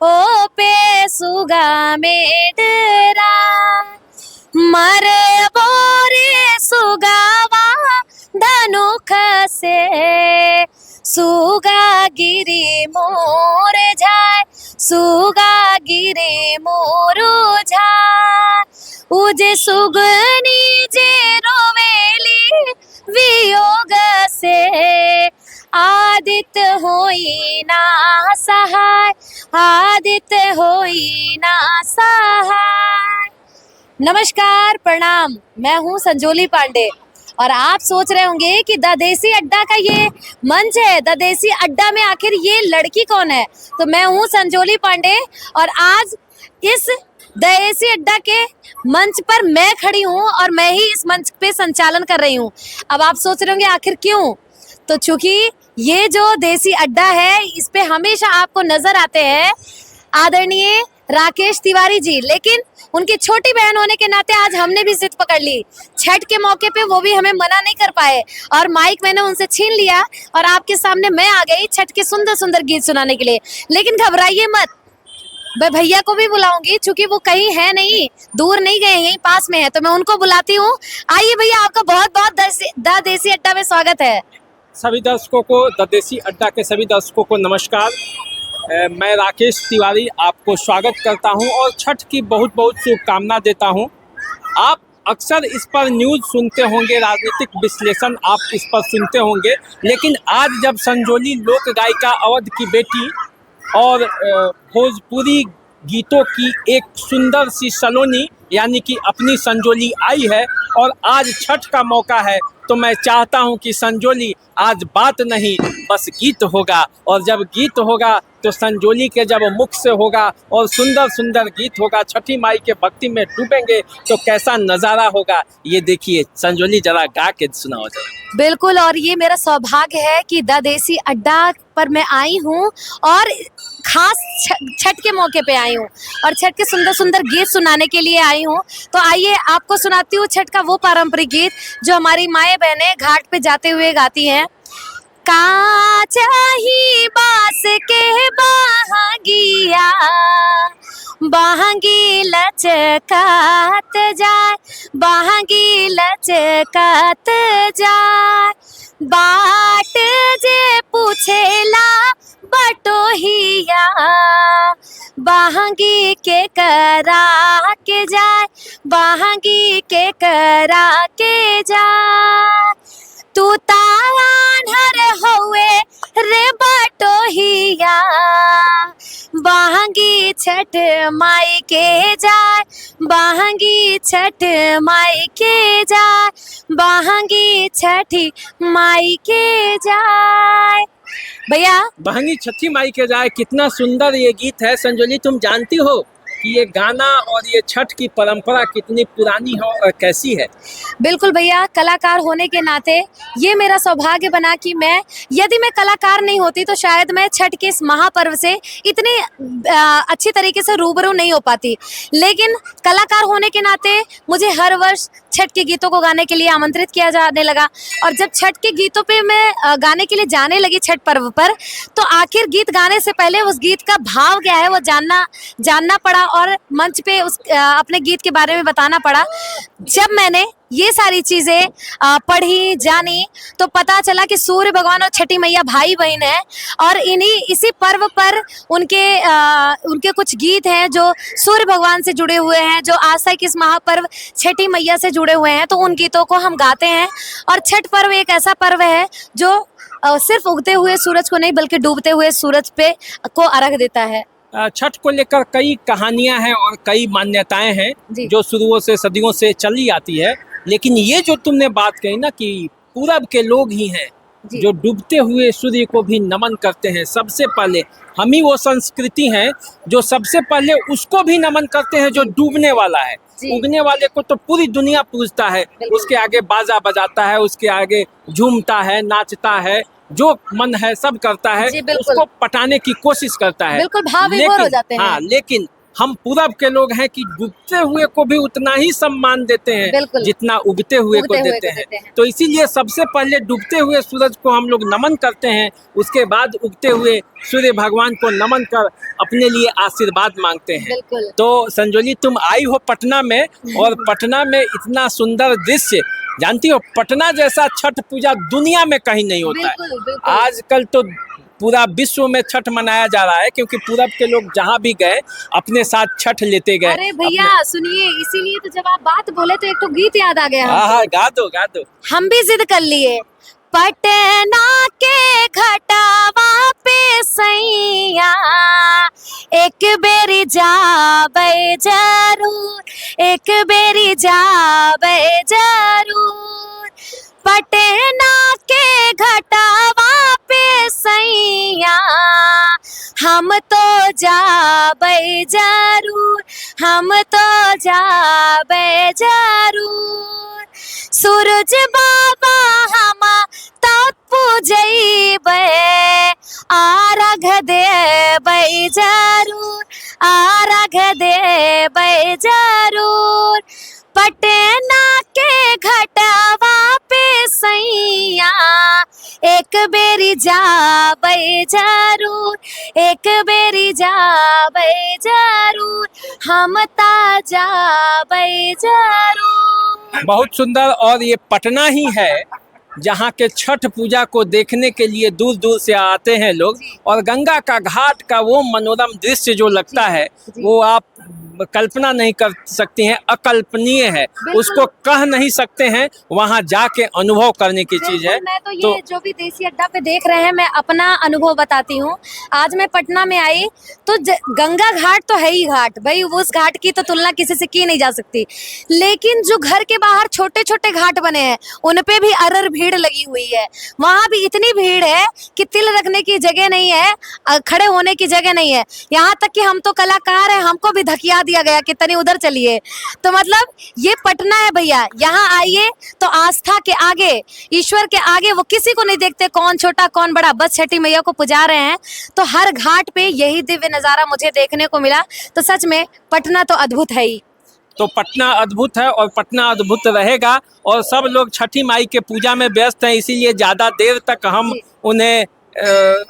ओ पे सुगा मेडरा मर बोरे सुगावा धनुख से सुगा गिरी मोर झाय सुगा गिरी मोरू झाय उजे सुगनी जे रोवेली वियोग से आदित्य होई ना सहाय आदित्य होई ना सहाय। नमस्कार, प्रणाम। मैं हूँ संजोली पांडे और आप सोच रहे होंगे कि द देसी अड्डा का ये मंच है, द देसी अड्डा में आखिर ये लड़की कौन है। तो मैं हूँ संजोली पांडे और आज इस द देसी अड्डा के मंच पर मैं खड़ी हूँ और मैं ही इस मंच पे संचालन कर रही हूँ। अब आप सोच रहे होंगे आखिर क्यों, तो चूंकि ये जो देसी अड्डा है इस पे हमेशा आपको नजर आते हैं आदरणीय राकेश तिवारी जी, लेकिन उनकी छोटी बहन होने के नाते आज हमने भी जिद पकड़ ली। छठ के मौके पे वो भी हमें मना नहीं कर पाए और माइक मैंने उनसे छीन लिया और आपके सामने मैं आ गई छठ के सुंदर सुंदर गीत सुनाने के लिए। लेकिन घबराइए मत, मैं भैया को भी बुलाऊंगी, चूंकि वो कहीं है नहीं, दूर नहीं गए, यहीं पास में है, तो मैं उनको बुलाती हूँ। आइए भैया, आपका बहुत बहुत द देसी अड्डा में स्वागत है। सभी दर्शकों को, द देसी अड्डा के सभी दर्शकों को नमस्कार। मैं राकेश तिवारी आपको स्वागत करता हूं और छठ की बहुत बहुत शुभकामना देता हूं। आप अक्सर इस पर न्यूज़ सुनते होंगे, राजनीतिक विश्लेषण आप इस पर सुनते होंगे, लेकिन आज जब संजोली लोक गायिका अवध की बेटी और भोजपुरी गीतों की एक सुंदर सी सलोनी यानी कि अपनी संजोली आई है और आज छठ का मौका है, तो मैं चाहता हूं कि संजोली आज बात नहीं बस गीत होगा, और जब गीत होगा तो संजोली के जब मुख से होगा और सुंदर सुंदर गीत होगा, छठी माई के भक्ति में डूबेंगे तो कैसा नज़ारा होगा। ये देखिए, संजोली जरा गा के सुनाओ जरा। बिल्कुल, और ये मेरा सौभाग्य है कि द देसी अड्डा पर मैं आई हूँ और खास छठ के मौके पे आई हूँ और छठ के सुंदर सुंदर गीत सुनाने के लिए आई हूँ। तो आइए आपको सुनाती हूँ छठ का वो पारंपरिक गीत जो हमारी माएँ बहनें घाट पे जाते हुए गाती हैं। काचाही बास के बहागिया बहागी लचकात जाए बहागी लचकात जाए बाट जे पूछेला बटोहिया बहागी के करा के जाए बहागी के करा के जाए तू तानहर होए रे बटोहिया बहांगी छठ माई के जाए बहांगी छठ माई के जाए बहांगी छठी माई के जाए। भैया, बहंगी छठी माई के जाए, कितना सुंदर ये गीत है। संजोली, तुम जानती हो कि ये गाना और ये छठ की परंपरा कितनी पुरानी है और कैसी है? बिल्कुल भैया, कलाकार होने के नाते ये मेरा सौभाग्य बना कि यदि मैं कलाकार नहीं होती तो शायद मैं छठ के इस महापर्व से इतनी अच्छी तरीके से रूबरू नहीं हो पाती। लेकिन कलाकार होने के नाते मुझे हर वर्ष छठ के गीतों को गाने के लिए आमंत्रित किया जाने लगा और जब छठ के गीतों पे मैं गाने के लिए जाने लगी छठ पर्व पर, तो आखिर गीत गाने से पहले उस गीत का भाव क्या है वो जानना पड़ा और मंच पे अपने गीत के बारे में बताना पड़ा। जब मैंने ये सारी चीजें पढ़ी जानी तो पता चला कि सूर्य भगवान और छठी मैया भाई बहन है और इसी पर्व पर उनके कुछ गीत हैं जो सूर्य भगवान से जुड़े हुए हैं, जो आस्था की इस महापर्व छठी मैया से जुड़े हुए हैं, तो उन गीतों को हम गाते हैं। और छठ पर्व एक ऐसा पर्व है जो सिर्फ उगते हुए सूरज को नहीं बल्कि डूबते हुए सूरज पे को अर्घ देता है। छठ को लेकर कई कहानियां हैं और कई मान्यताएं हैं जो शुरुओं से सदियों से चली आती है, लेकिन ये जो तुमने बात कही ना कि पूरब के लोग ही हैं जो डूबते हुए सूर्य को भी नमन करते हैं। सबसे पहले हम ही वो संस्कृति हैं जो सबसे पहले उसको भी नमन करते हैं जो डूबने वाला है। उगने वाले को तो पूरी दुनिया पूजता है, उसके आगे बाजा बजाता है, उसके आगे झूमता है, नाचता है, जो मन है सब करता है, उसको पटाने की कोशिश करता है। बिल्कुल भाव विभोर हो जाते हैं। हाँ, लेकिन हम पूरब के लोग हैं कि डूबते हुए को भी उतना ही सम्मान देते हैं बिल्कुल। जितना उगते हुए को देते हैं। तो इसीलिए सबसे पहले डूबते हुए सूरज को हम लोग नमन करते हैं, उसके बाद उगते हुए सूर्य भगवान को नमन कर अपने लिए आशीर्वाद मांगते हैं। बिल्कुल। तो संजोली, तुम आई हो पटना में, और पटना में इतना सुंदर दृश्य, जानती हो पटना जैसा छठ पूजा दुनिया में कहीं नहीं होता है। बिल्कुल, बिल्कुल। आजकल तो पूरा विश्व में छठ मनाया जा रहा है, क्योंकि पूरब के लोग जहाँ भी गए अपने साथ छठ लेते गए। अरे भैया सुनिए, इसीलिए तो जब आप बात बोले तो एक तो गीत याद आ गया हमको। हाँ, गा दो गा दो। हम भी जिद कर लिए, पटना के घटावा पे सैया एक बेरी जाबे जरूर, एक बेरी जाबे जरूर। पटना के घटावा पे सैया हम तो जाबे जरूर, हम तो जाबे जरूर। सूरज बाबा हमा तब पूजैबे, आरघ देबै जरूर, आरघ देबै जरूर। पटना के घटावा पे सैया एक बेरी जाबै जरूर, एक बेरी जाबै जरूर, हम ता जाबै जरूर। बहुत सुंदर। और ये पटना ही है जहाँ के छठ पूजा को देखने के लिए दूर दूर से आते हैं लोग, और गंगा का घाट का वो मनोरम दृश्य जो लगता है वो आप कल्पना नहीं कर सकती हैं, अकल्पनीय है, उसको कह नहीं सकते हैं, वहाँ जाके अनुभव करने की चीज है। मैं तो ये जो भी देसी अड्डा पे देख रहे हैं, मैं अपना अनुभव बताती हूँ। आज मैं पटना में आई तो गंगा घाट तो है ही घाट भाई, उस घाट की तो तुलना किसी से की नहीं जा सकती, लेकिन जो घर के बाहर छोटे छोटे घाट बने हैं उन पे भी अरर भीड़ लगी हुई है। वहाँ भी इतनी भीड़ है कि तिल रखने की जगह नहीं है, खड़े होने की जगह नहीं है। यहाँ तक कि हम तो कलाकार हैं, हमको भी धकिया दिया गया कि तनी उधर चलिए। तो मतलब ये पटना है भैया, यहाँ आइए तो आस्था के आगे, ईश्वर के आगे वो किसी को नहीं देखते, कौन छोटा कौन बड़ा, बस छठी मैया को पुजा रहे हैं। तो हर घाट पे यही दिव्य नजारा मुझे देखने को मिला। तो सच में पटना तो अद्भुत है ही। तो पटना अद्भुत है और पटना अद्भुत रहेगा, और सब लोग छठी माई के पूजा में व्यस्त हैं, इसीलिए ज़्यादा देर तक हम उन्हें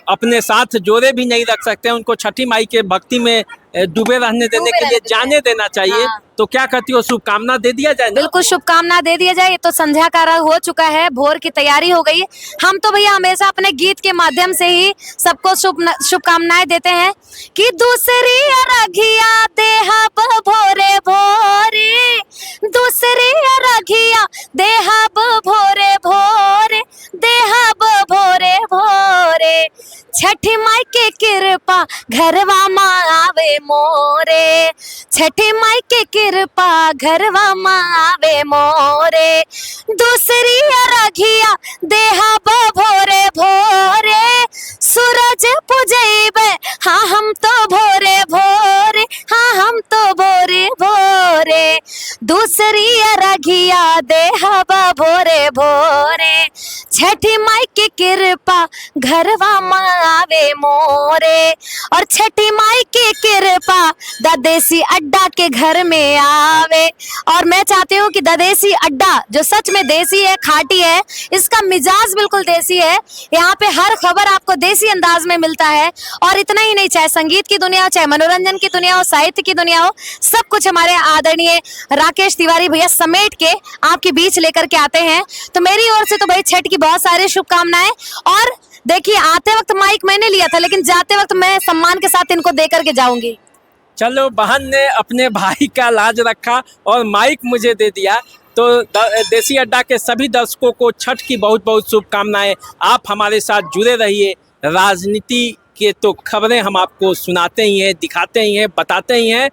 अपने साथ जोड़े भी नहीं रख सकते। उनको छठी माई के भक्ति में डूबे रहने देने के लिए जाने देना चाहिए। हाँ। तो क्या कहती हो, शुभकामना दे दिया जाए? बिल्कुल शुभकामना दे दिया जाए। ये तो संध्या का रंग हो चुका है, भोर की तैयारी हो गई है। हम तो भैया हमेशा अपने गीत के माध्यम से ही सबको शुभकामनाएं देते हैं कि दूसरी अरघिया देहब भोरे भोरे, दूसरी अरघिया देहब भोरे भोरे, देहब भोरे भोरे। छठी माई के कृपा घरवा माँ आवे मोरे, छठी माई के कृपा घरवा माँ आवे मोरे। दूसरी अरघिया देहब भोरे भोरे, सूरज पुजैबे हाँ हम तो भोरे भोरे, हाँ हम तो भोरे भोरे। दूसरी अरघिया देहब भोरे भोरे, छठी माई की कृपा घरवा माँ आवे मोरे। और छठी माई की कृपा ददेसी अड्डा के घर में आवे। और मैं चाहती हूँ कि ददेसी अड्डा जो सच में देसी है, खाटी है, इसका मिजाज बिल्कुल देसी है। यहाँ पे हर खबर आपको देसी अंदाज में मिलता है। और इतना ही नहीं, चाहे संगीत की दुनिया हो, चाहे मनोरंजन की दुनिया हो, साहित्य की दुनिया हो, सब कुछ हमारे आदरणीय राकेश तिवारी भैया समेट के आपके बीच लेकर के आते हैं। तो मेरी ओर से तो भाई छठ की बहुत सारी शुभकामनाएं। और देखिए, आते वक्त माइक मैंने लिया था, लेकिन जाते वक्त मैं सम्मान के साथ इनको दे करके जाऊंगी। चलो, बहन ने अपने भाई का लाज रखा और माइक मुझे दे दिया। तो देसी अड्डा के सभी दर्शकों को छठ की बहुत बहुत शुभकामनाएं। आप हमारे साथ जुड़े रहिए। राजनीति के तो खबरें हम आपको सुनाते ही हैं, दिखाते ही हैं, बताते ही हैं।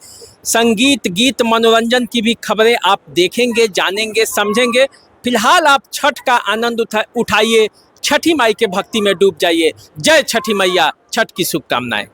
संगीत, गीत, मनोरंजन की भी खबरें आप देखेंगे, जानेंगे, समझेंगे। फिलहाल आप छठ का आनंद उठाइए, छठी माई के भक्ति में डूब जाइए। जय छठी मैया, छठ की शुभकामनाएं।